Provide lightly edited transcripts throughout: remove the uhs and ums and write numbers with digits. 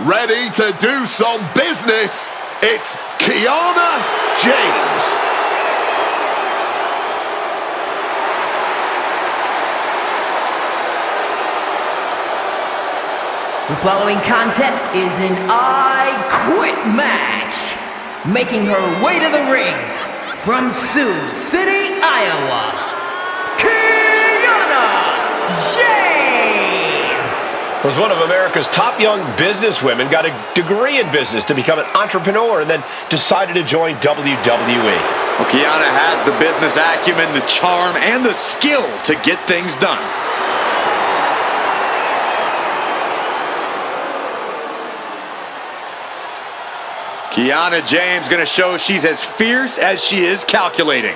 ready to do some business. It's Kiana James. The following contest is an I Quit match. Making her way to the ring from Sioux City, Iowa, Kiana James. Was one of America's top young businesswomen, got a degree in business to become an entrepreneur, and then decided to join WWE. Well, Kiana has the business acumen, the charm, and the skill to get things done. Kiana James going to show she's as fierce as she is calculating.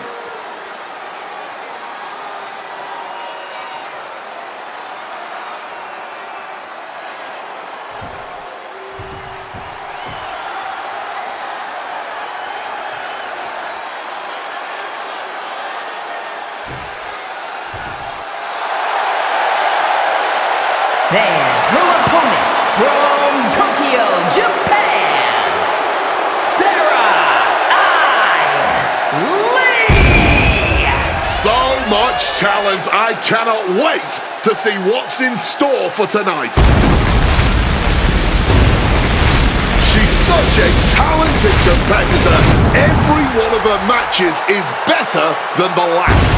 And her opponent from Tokyo, Japan, so much talent, I cannot wait to see what's in store for tonight. She's such a talented competitor. Every one of her matches is better than the last.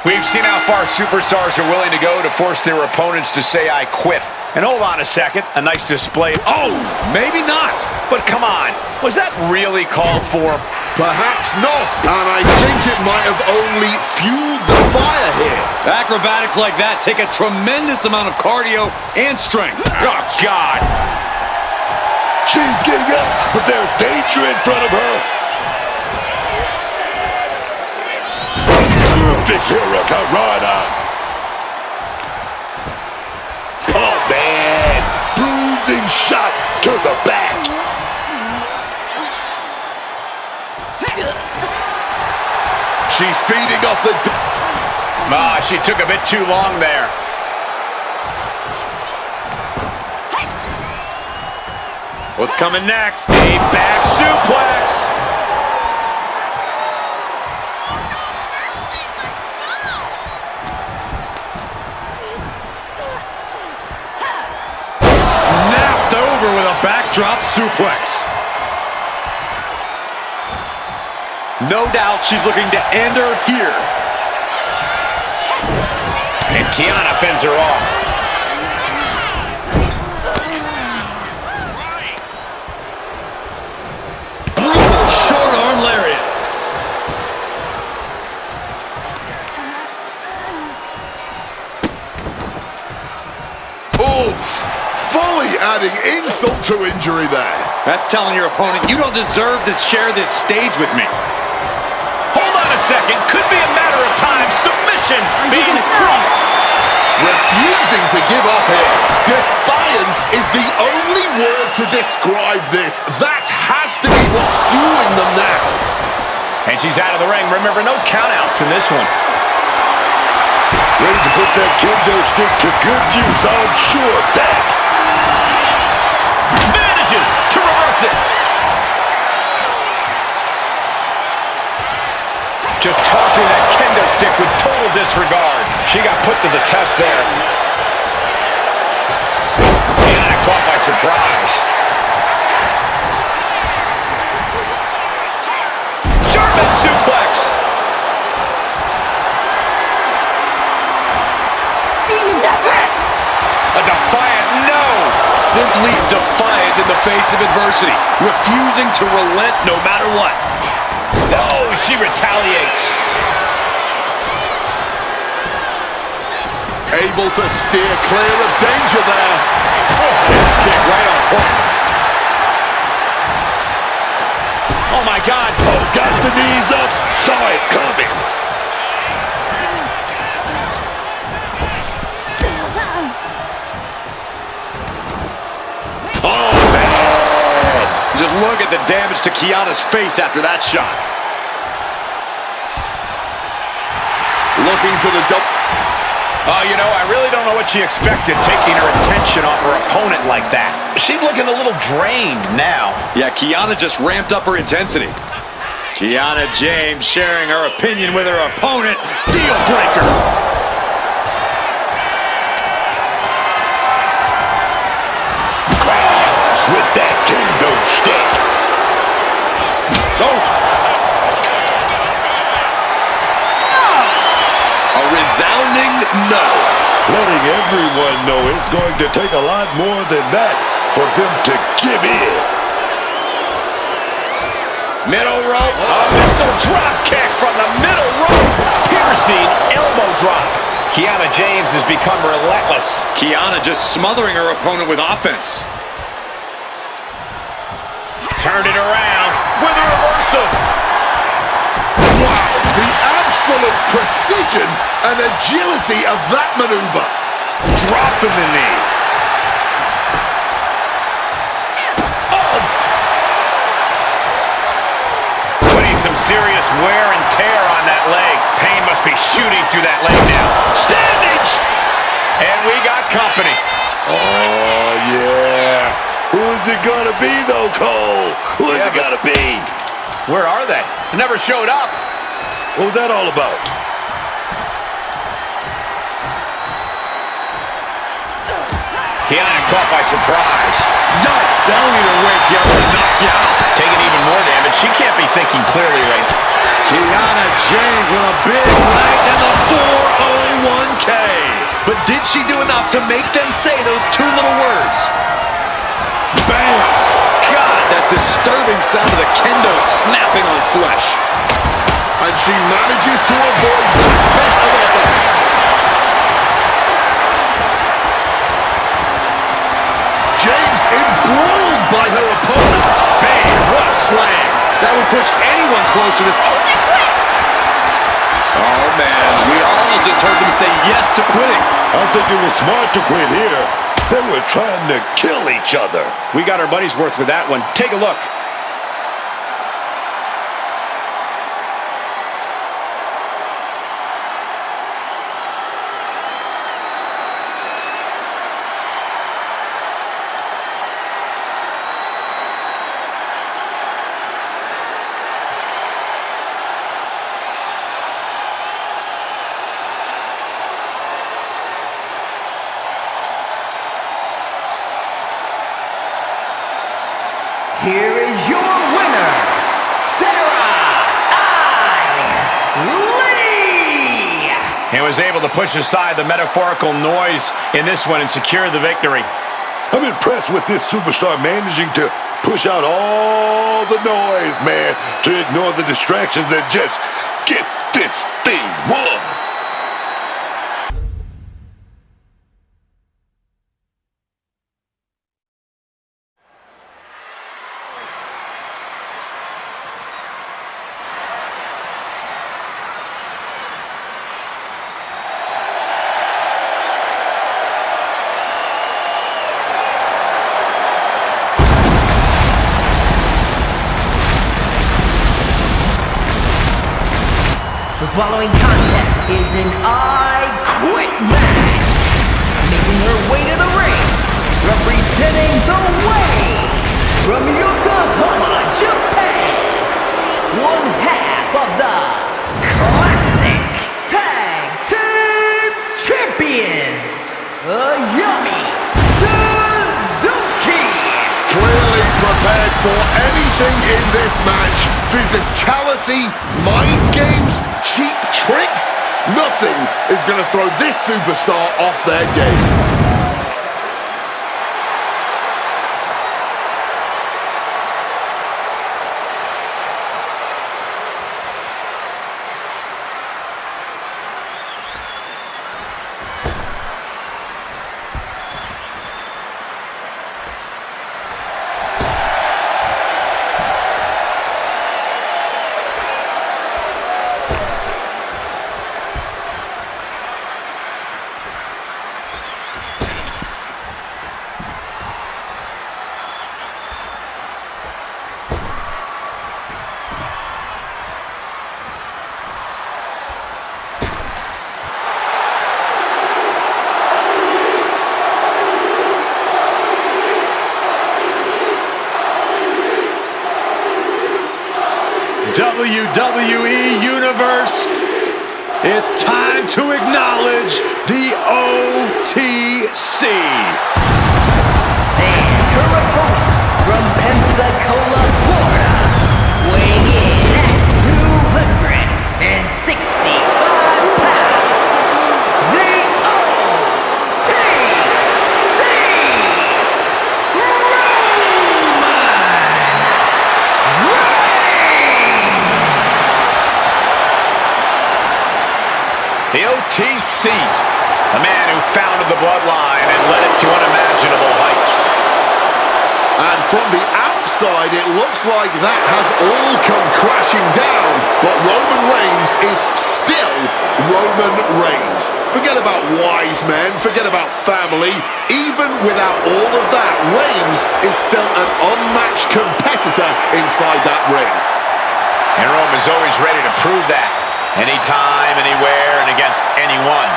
We've seen how far superstars are willing to go to force their opponents to say, I quit. And hold on a second, a nice display. Oh, maybe not. But come on, was that really called for? Perhaps not, and I think it might have only fueled the fire here. Acrobatics like that take a tremendous amount of cardio and strength. Oh, God. She's getting up, but there's danger in front of her. The Hurricanrana. Oh, man. Bruising shot to the back. She's feeding off the... She took a bit too long there. What's coming next? A back suplex. Snapped over with a backdrop suplex. No doubt she's looking to end her here. And Kiana fends her off. Brutal short arm lariat. Oof. Fully adding insult to injury there. That's telling your opponent you don't deserve to share this stage with me. Hold on a second. Could be a matter of time. Submission being refusing to give up here. Defiance is the only word to describe this. That has to be what's fueling them now. And she's out of the ring. Remember, no countouts in this one. Ready to put that kendo stick to good use, I'm sure of that. Manages to reverse it. Just tossing that kendo stick with total disregard. She got put to the test there. Kiana caught by surprise. German suplex. A defiant no. Simply defiant in the face of adversity. Refusing to relent no matter what. Oh, she retaliates. Able to steer clear of danger there. Kick right on point. Oh, my God. Oh, got the knees up. Saw it coming. damage to Kiana's face after that shot. Looking to the double. Oh, you know, I really don't know what she expected, taking her attention off her opponent like that. She's looking a little drained now. Yeah, Kiana just ramped up her intensity. Kiana James sharing her opinion with her opponent. Deal breaker. With that kendo stick. Oh. A resounding no. Letting everyone know it's going to take a lot more than that for them to give in. Middle rope, a missile drop kick from the middle rope. Piercing elbow drop. Kiana James has become relentless. Kiana just smothering her opponent with offense. Turned it around with a reversal. Wow, the absolute precision and agility of that maneuver. Dropping the knee. Oh! Putting some serious wear and tear on that leg. Pain must be shooting through that leg now. Standing! And we got company. Oh, yeah. Who's it gonna be, though, Cole? Who's it gonna be? Where are they? They never showed up. What was that all about? Kiana caught by surprise. Yikes, that'll either wake you up or knock you out. Taking even more damage. She can't be thinking clearly right now. Kiana James with a big right and the 401k. But did she do enough to make them say those two little words? Bam! God, that disturbing sound of the kendo snapping on flesh. And she manages to avoid that bit of offense. James embroiled by her opponent. Bam! What a slam! That would push anyone closer to... Oh, man, we all just heard them say yes to quitting. I think it was smart to quit here. They were trying to kill each other. We got our money's worth with that one. Take a look. Here is your winner, Sarah Lee! And was able to push aside the metaphorical noise in this one and secure the victory. I'm impressed with this superstar managing to push out all the noise, man, to ignore the distractions and just get this thing won. The following contest is an I Quit match. Making her way to the ring, representing the Way from Yokohama, Japan. One half of the Classic Tag Team Champions, Yumi Suzuki. Clearly prepared for anything in this match. Physicality, mind games, cheap tricks. Nothing is going to throw this superstar off their game. WWE Universe, it's time to acknowledge the OTC. And her opponent from Pensacola, Florida, weighing in at 265 pounds, the OTC, The OTC, the man who founded the bloodline and led it to unimaginable heights. And from the outside, it looks like that has all come crashing down. But Roman Reigns is still Roman Reigns. Forget about wise men, forget about family. Even without all of that, Reigns is still an unmatched competitor inside that ring. And Roman's always ready to prove that. Anytime, anywhere, and against anyone.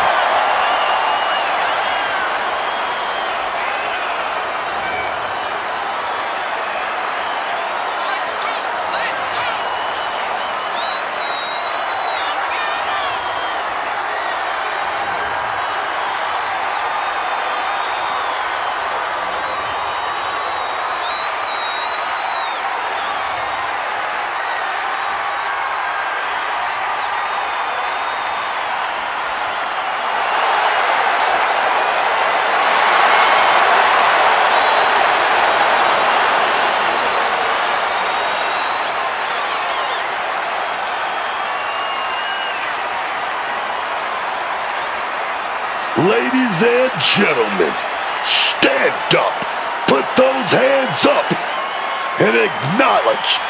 Ladies and gentlemen, stand up, put those hands up, and acknowledge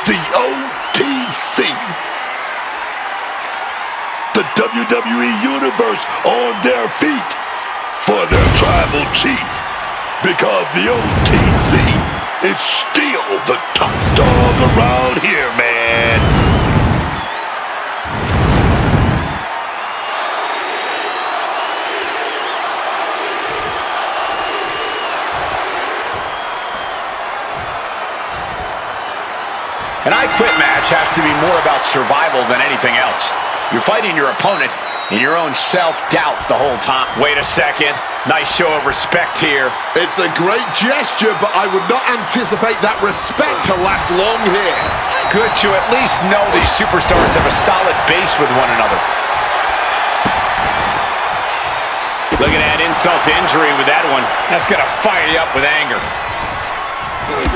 the OTC. The WWE Universe on their feet for their tribal chief, because the OTC is still the top dog around here, man. An I Quit match has to be more about survival than anything else. You're fighting your opponent and your own self-doubt the whole time. Wait a second. Nice show of respect here. It's a great gesture, but I would not anticipate that respect to last long here. Good to at least know these superstars have a solid base with one another. Look at that insult to injury with that one. That's going to fire you up with anger.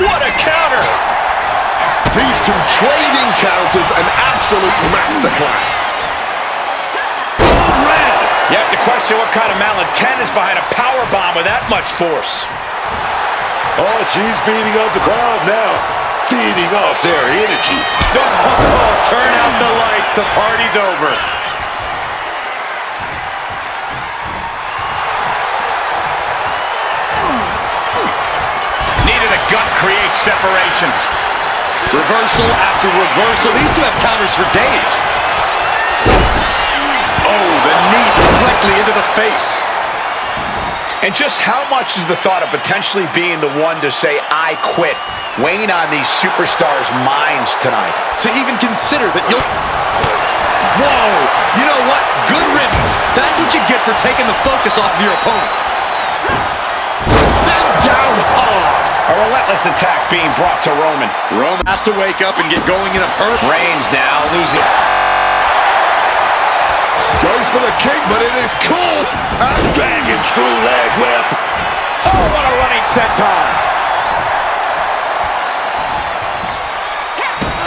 What a counter! These two trading counters, an absolute masterclass. Code red! You have to question what kind of malintent is behind a power bomb with that much force. Oh, she's beating up the crowd now, feeding off their energy. Oh, turn out the lights, the party's over. Needed a gut create separation. Reversal after reversal. These two have counters for days. Oh, the knee directly into the face. And just how much is the thought of potentially being the one to say, I quit, weighing on these superstars' minds tonight? To even consider that you'll... Whoa! You know what? Good riddance. That's what you get for taking the focus off of your opponent. Sent down hard. A relentless attack being brought to Roman. Roman has to wake up and get going in a hurry. Reigns now losing. Goes for the kick, but it is caught. And Dragon screw leg whip. Oh, what a running senton.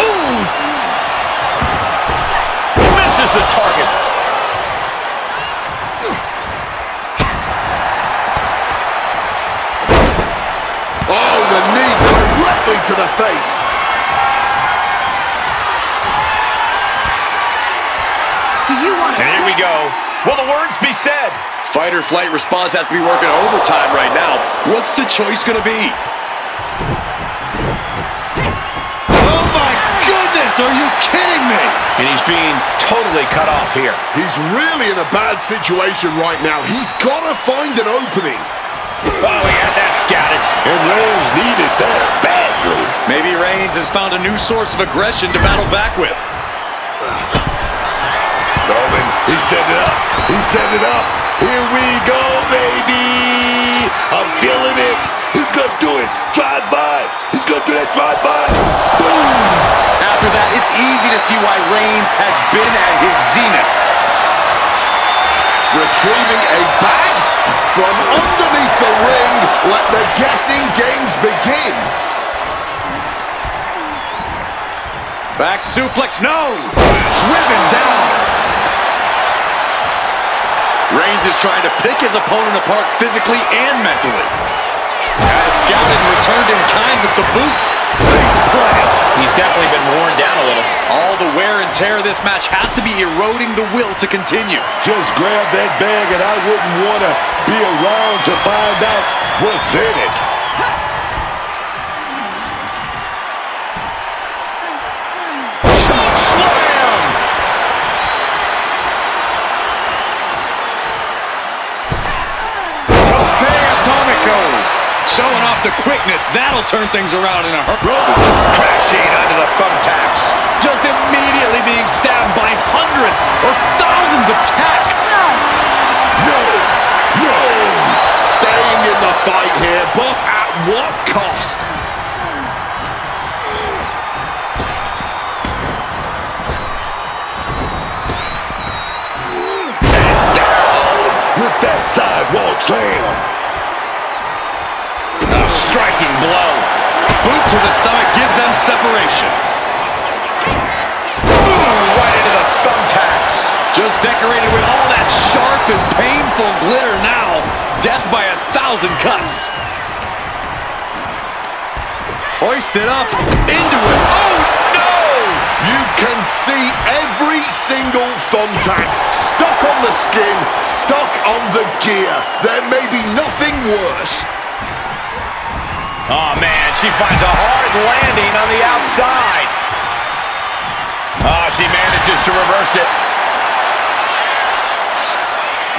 Ooh. Misses the target. oh, the knee directly to the face. Do you want to And here we go. Will the words be said? Fight or flight response has to be working overtime right now. What's the choice going to be? Oh my goodness, are you kidding me? And he's being totally cut off here. He's really in a bad situation right now. He's got to find an opening. Oh, he had that scouted. And Reigns needed that badly. Maybe Reigns has found a new source of aggression to battle back with. Roman, he set it up. He set it up. Here we go, baby. I'm feeling it. He's going to do it. Drive by. He's going to do that drive by. Boom. After that, it's easy to see why Reigns has been at his zenith. Retrieving a bag from underneath the ring. Let the guessing games begin. Back suplex, no! Driven down. Reigns is trying to pick his opponent apart physically and mentally. Had it scouted and returned in kind with the boot. Face plant. He's definitely been worn down a little. All the wear and tear of this match has to be eroding the will to continue. Just grab that bag and I wouldn't want to be around to find out what's in it. Choke slam! Tope Atomico. Showing off the quickness. That'll turn things around in a hurry. Just crashing under the thumbtacks. Just immediately being stabbed by hundreds or thousands of tacks. No. Staying in the fight here, but at what cost? And down with that sidewalk slam. A striking blow. Boot to the stomach gives them separation. Boom, right into the thumbtacks. Just decorated with all that sharp and painful glitter now. Death by 1,000 cuts. Hoisted up into it. Oh, no! You can see every single thumbtack stuck on the skin, stuck on the gear. There may be nothing worse. Oh, man, she finds a hard landing on the outside. Oh, she manages to reverse it.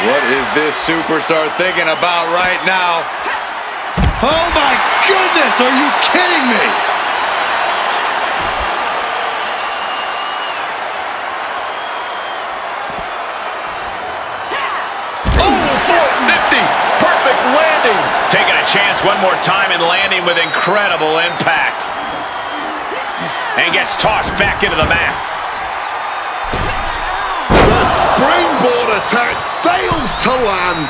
What is this superstar thinking about right now? Oh, my goodness! Are you kidding me? Oh, 450. Perfect landing. Taking a chance one more time and landing with incredible impact. And gets tossed back into the mat. The springboard attack fails to land.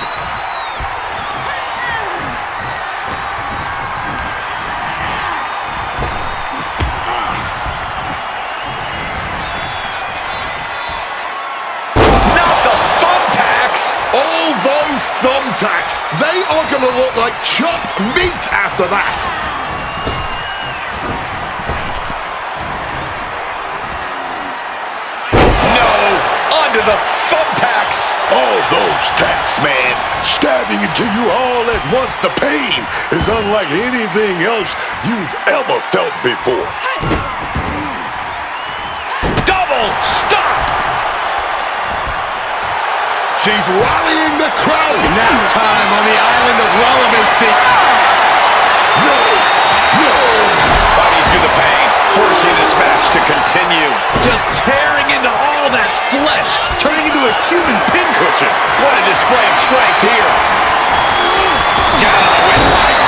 Not the thumbtacks. All those thumbtacks, they are going to look like chopped meat after that. No, under the thumbtacks. All those tacks, man, stabbing into you all at once. The pain is unlike anything else you've ever felt before. Double stop. She's rallying the crowd. Nap time on the island of relevancy. No. Fighting through the pain, forcing this match to continue. Just tearing into all that flesh, turning into a human pincushion. What a display of strength here. Down on the windpipe.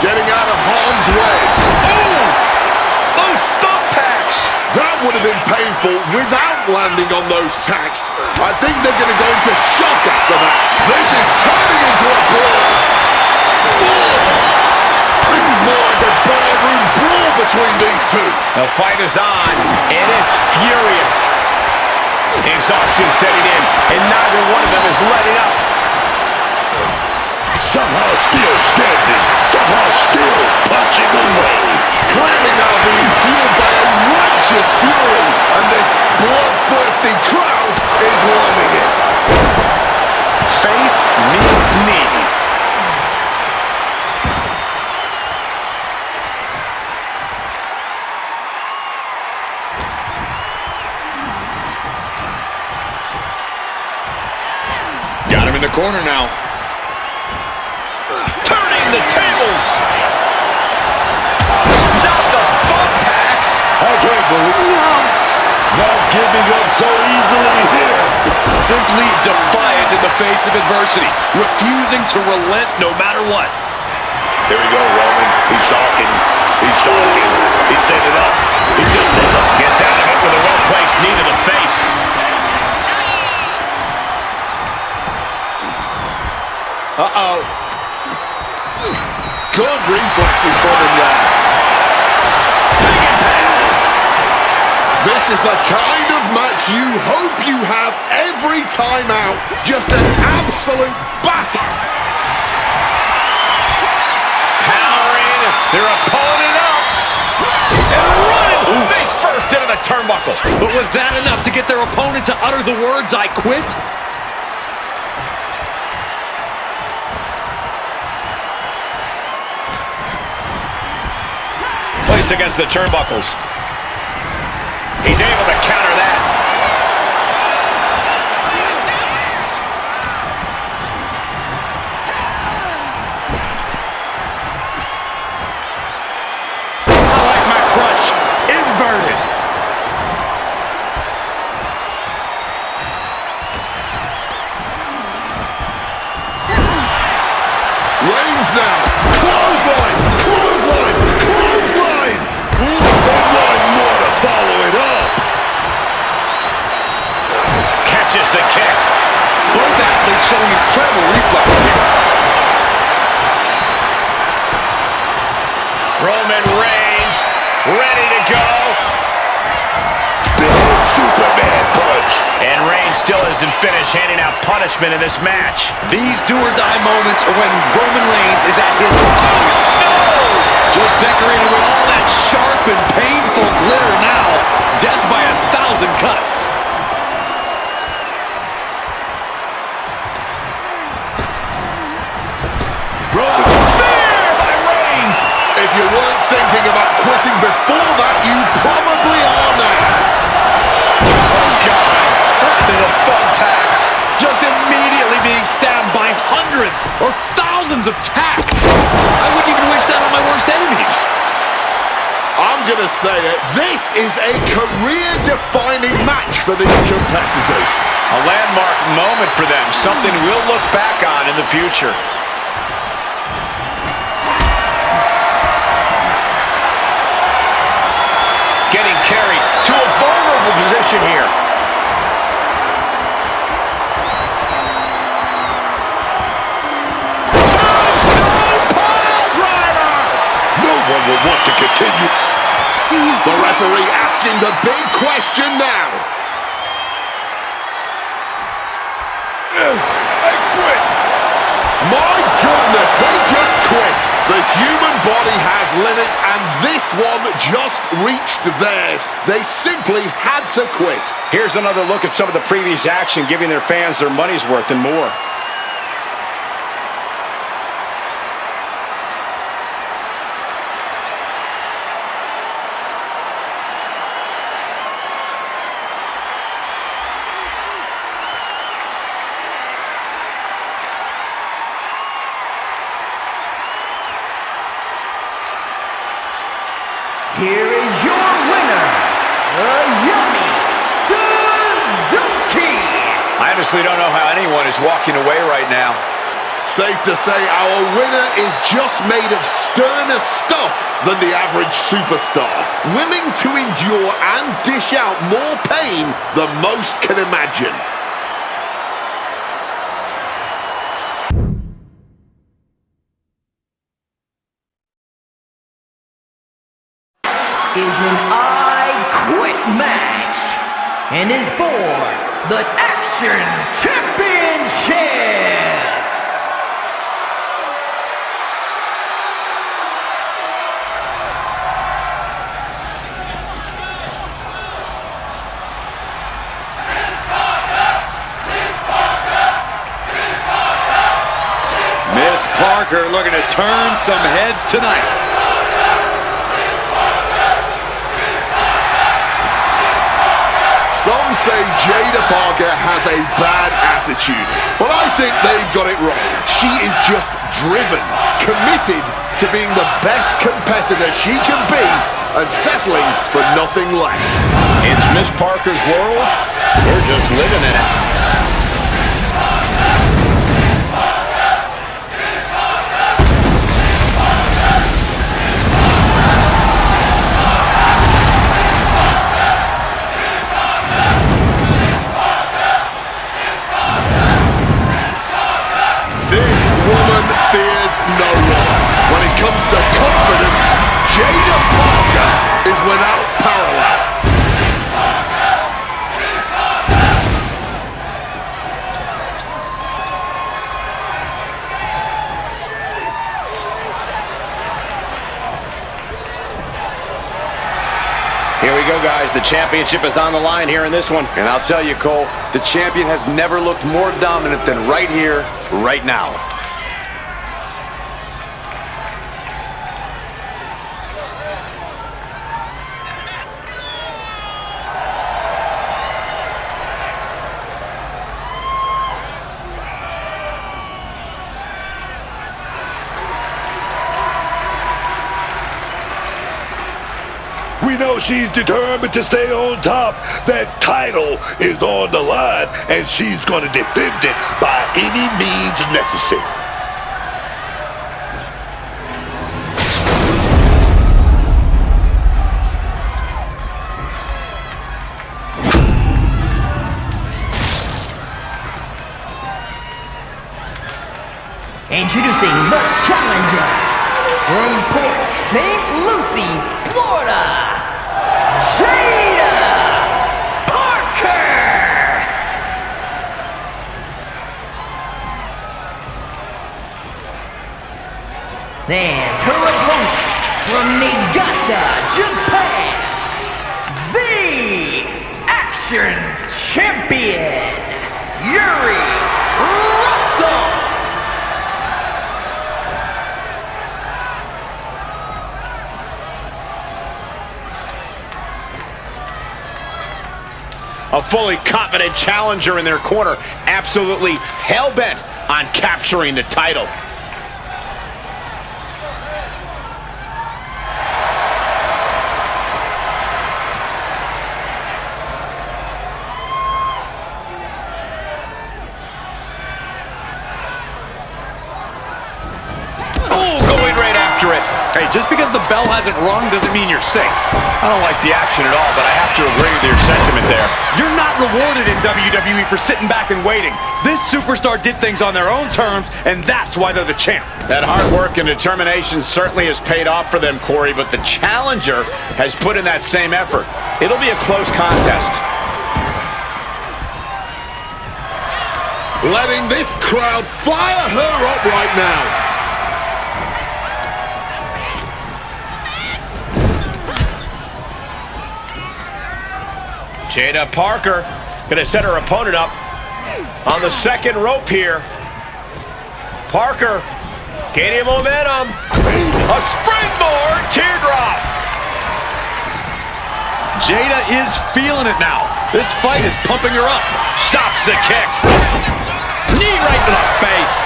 Getting out of harm's way. Oh! Those thumbtacks. That would have been painful without landing on those tacks. I think they're going to go into shock after that. This is turning into a brawl. This is more like a barroom brawl between these two. The fight is on, and it's furious. Exhaustion setting in, and neither one of them is letting up. Somehow still standing, somehow still punching away. Clearly now being fueled by a righteous fury, and this bloodthirsty crowd is loving it. Face, knee. Got him in the corner now. Turning the tables. Not the thumbtacks. I can't believe it. Not giving up so easily here. Simply defiant in the face of adversity, refusing to relent no matter what. Here we go, Roman. He's stalking. He's stalking. He's set it up. He's going to set it up. Gets out of it with a well-placed knee to the face. Uh-oh. Good reflexes from him there. Big impact. This is the kind of match you hope you have every time out. Just an absolute batter. Powering their opponent up. And running face first into the turnbuckle. But was that enough to get their opponent to utter the words, "I quit"? Placed against the turnbuckles. He's able to counter that. I like my crush. Inverted. Reigns now. Clothesline. Clothesline. Clothesline. One more to follow it up. Catches the kick. Both athletes showing incredible reflexes here. Roman Reigns ready to go. Big Superman punch. And Reigns still isn't finished handing out punishment in this match. These do-or-die moments are when Roman Reigns is at his... Oh, no! Just decorated with all that sharp and painful glitter now. Death by 1,000 cuts. Roman. Spear by Reigns. If you weren't thinking about quitting before that, you probably are now. Oh, God. To the thumbtacks. Just immediately being stabbed by hundreds or thousands of tacks. I wouldn't even wish that on my worst enemies. I'm going to say it. This is a career-defining match for these competitors. A landmark moment for them. Something we'll look back on in the future. Getting carried to a vulnerable position here. Tombstone piledriver! No one will want to continue. The referee asking the big question now. Yes, I quit. My goodness, they just quit. The human body has limits, and this one just reached theirs. They simply had to quit. Here's another look at some of the previous action, giving their fans their money's worth and more. Here is your winner, Yumi Suzuki. I honestly don't know how anyone is walking away right now. Safe to say our winner is just made of sterner stuff than the average superstar, willing to endure and dish out more pain than most can imagine. Is an I Quit match and is for the Action Championship. Miss Parker looking to turn some heads tonight. Some say Jada Parker has a bad attitude. But I think they've got it wrong. She is just driven, committed to being the best competitor she can be and settling for nothing less. It's Miss Parker's world. We're just living in it. This woman fears no one. When it comes to confidence, Jada Parker is without parallel. Here we go, guys. The championship is on the line here in this one. And I'll tell you, Cole, the champion has never looked more dominant than right here, right now. We know she's determined to stay on top. That title is on the line, and she's going to defend it by any means necessary. Introducing the challenger from Port St. Lucie, Florida, Jada Parker. And her opponent from Niigata, Japan, the Action Champion, Yuri Russell. A fully confident challenger in their corner, absolutely hell-bent on capturing the title. Oh, going right after it. Hey, just because the bell hasn't rung doesn't mean you're safe. I don't like the action at all, but I have to agree with your sentiment there. You're not rewarded in WWE for sitting back and waiting. This superstar did things on their own terms, and that's why they're the champ. That hard work and determination certainly has paid off for them, Corey, but the challenger has put in that same effort. It'll be a close contest. Letting this crowd fire her up right now. Jada Parker gonna set her opponent up on the second rope here. Parker gaining momentum. A springboard teardrop. Jada is feeling it now. This fight is pumping her up. Stops the kick. Knee right to the face.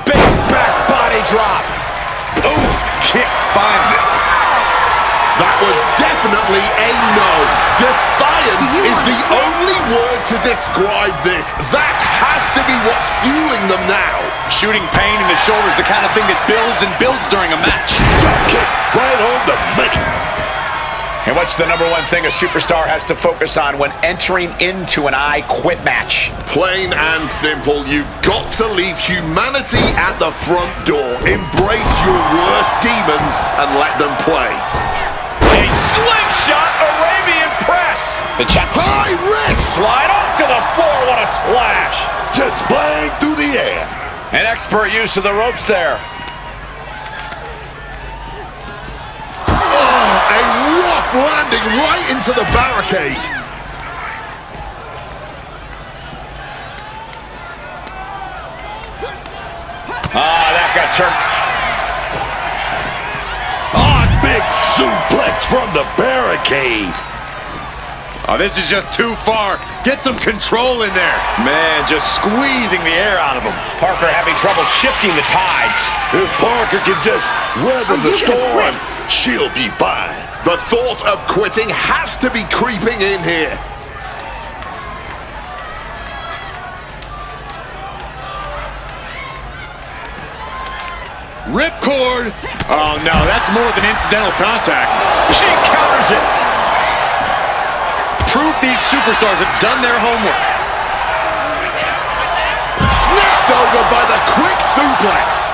Big back body drop. Oof, kick finds it. That was definitely a no. Defiance is the only word to describe this. That has to be what's fueling them now. Shooting pain in the shoulder is the kind of thing that builds and builds during a match. Drop kick right on the money. And what's the number one thing a superstar has to focus on when entering into an I Quit match? Plain and simple, you've got to leave humanity at the front door. Embrace your worst demons and let them play. A slingshot Arabian press. The High risk! slide onto the floor. What a splash. Just flying through the air. An expert use of the ropes there. Oh, a rough landing right into the barricade. Ah, that got turned. On big suplex from the barricade. Oh, this is just too far. Get some control in there. Man, just squeezing the air out of him. Parker having trouble shifting the tides. If Parker can just weather the you gonna storm, quit? she'll be fine. The thought of quitting has to be creeping in here. Ripcord. Oh, no, that's more than incidental contact. She counters it. Proof these superstars have done their homework. Snapped over by the quick suplex.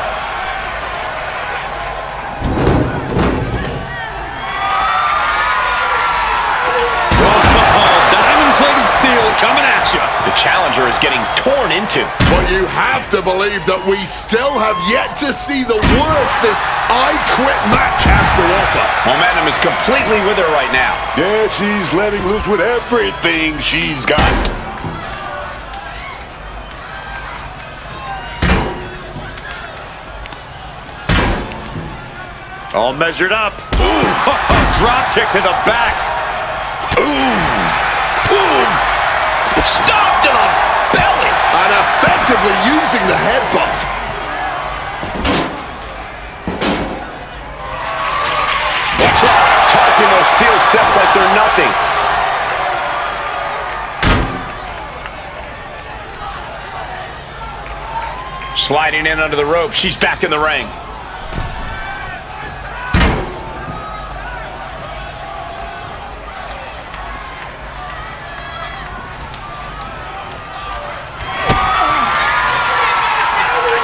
Diamond-plated steel coming at you. The challenger is getting torn into. But you have to believe that we still have yet to see the worst this I Quit match has to offer. Momentum is completely with her right now. Yeah, she's letting loose with everything she's got. All measured up. Ooh, drop kick to the back. Boom! Stop to the belly. And effectively using the headbutt. Watch out. Tossing those steel steps like they're nothing. Sliding in under the rope. She's back in the ring.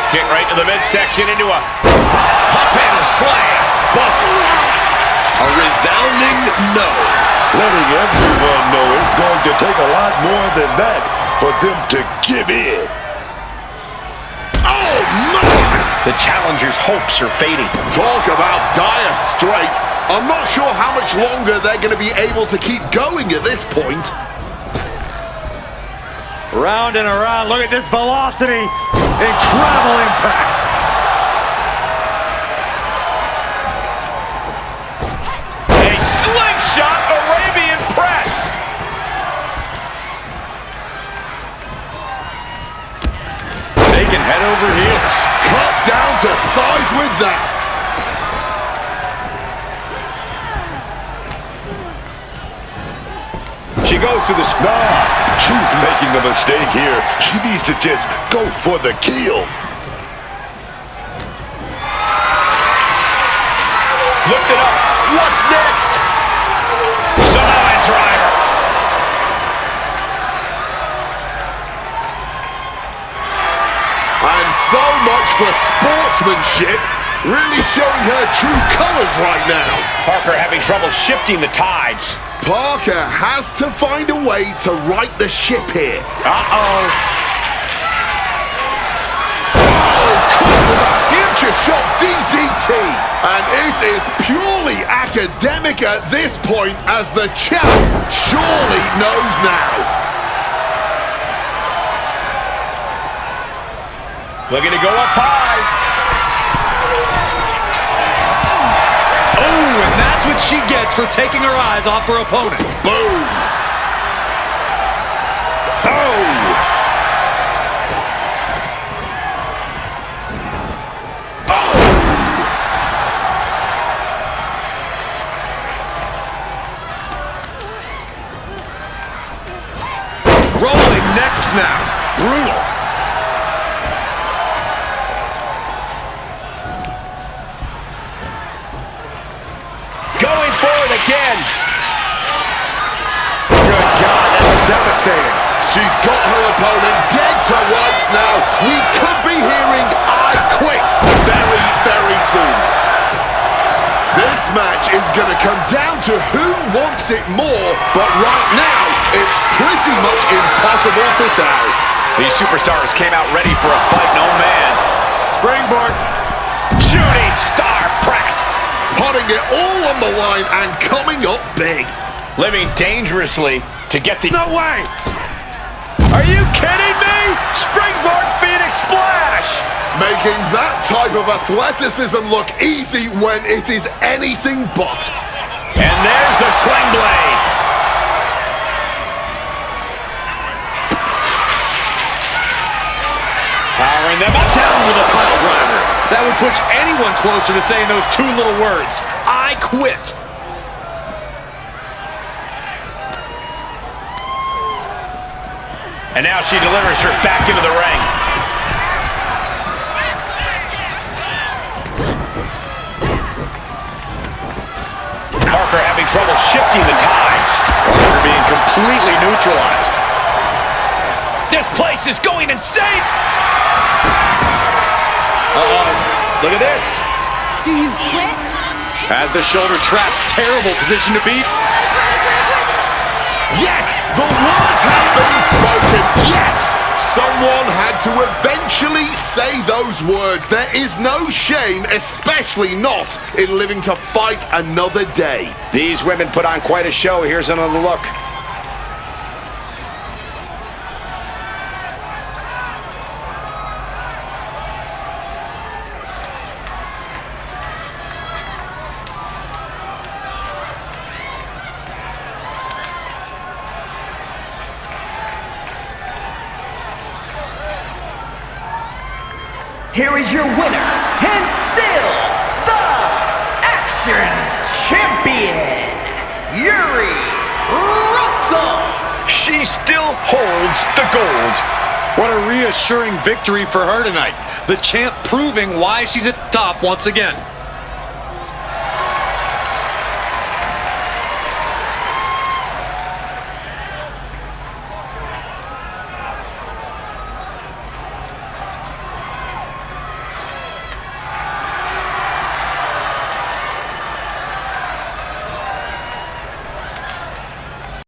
Kick right to the midsection into a hop handle slam. A resounding no. Letting everyone know it's going to take a lot more than that for them to give in. Oh, my! The challenger's hopes are fading. Talk about dire straits. I'm not sure how much longer they're going to be able to keep going at this point. Round and around. Look at this velocity. Incredible impact. A slingshot Arabian press. Taken head over heels. Cut down to size with that. She goes to the She's making a mistake here. She needs to just go for the kill. Looked it up. What's next? Samoan driver. And so much for sportsmanship. Really showing her true colors right now. Parker having trouble shifting the tides. Parker has to find a way to right the ship here. Uh-oh. Oh, caught with a future shot DDT. And it is purely academic at this point, as the champ surely knows now. Looking to go up high. Oh, and that's what she gets for taking her eyes off her opponent. Boom. Oh. Rolling neck snap. Brutal. Going forward again. Good God, that's devastating. She's got her opponent dead to rights now. We could be hearing I Quit very, very soon. This match is going to come down to who wants it more, but right now, it's pretty much impossible to tell. These superstars came out ready for a fight, no man. Springboard. Shooting star press. Putting it all on the line and coming up big. Living dangerously to get the... No way. Are you kidding me? Springboard Phoenix Splash. Making that type of athleticism look easy when it is anything but. And there's the sling blade. Powering them up, down with a pile driver. That would push anyone closer to saying those two little words, I quit. And now she delivers her back into the ring. Parker having trouble shifting the tides. Parker being completely neutralized. This place is going insane! Look at this. Do you quit? Has the shoulder trapped. Terrible position to be. Yes, the words have been spoken. Yes, someone had to eventually say those words. There is no shame, especially not in living to fight another day. These women put on quite a show. Here's another look. Here is your winner, and still the Action Champion, Yuri Russell. She still holds the gold. What a reassuring victory for her tonight. The champ proving why she's at the top once again.